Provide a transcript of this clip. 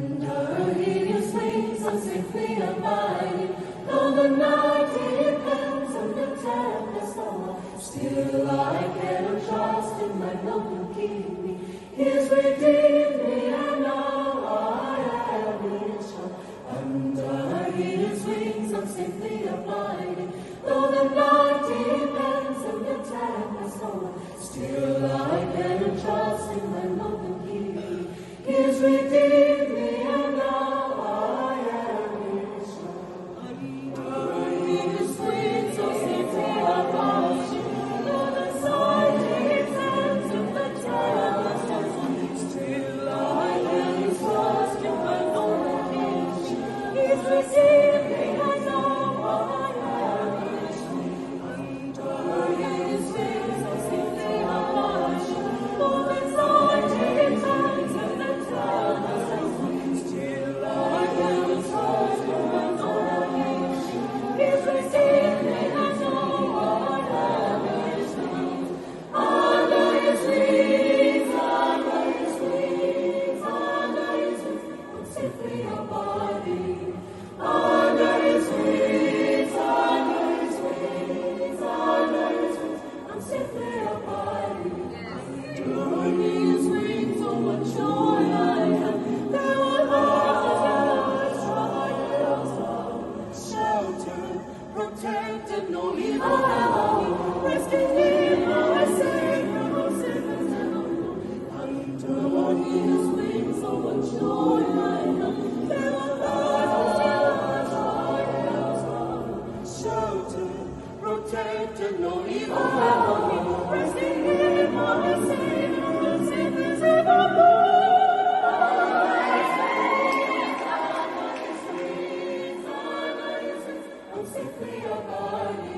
Under his wings I'm safely abiding. Though the night depends and the tempest over, still I can trust in my Lord who keep me. He has redeemed me, and now I am his child. Under his wings I'm safely abiding. Though the night depends and the tempest over, still I can trust in my Lord who keep me. He has redeemed me, and now I am his child. Under his wings I'm safely abiding. Though the night depends and the tempest over, still I can trust in my Lord who keeps me. He has redeemed me, and now I am his child. Under his wings I'm safely abiding. Though the night depends and the tempest over, still I can trust in my Lord who keeps me. He has redeemed me, and now I am his child. Under his wings, under his wings, under his wings, I'm safely abiding. Under his wings, under his wings, under his wings, I'm safely abiding. Under his wings, oh what joy I have! There are hearts sheltered, protected, no evil ever me. Resting in my Savior, no sickness ever known. Under his wings, oh what joy I have! There are hearts sheltered, protected, no evil ever me. Resting in my Savior, no sickness ever known. I'm safely abiding.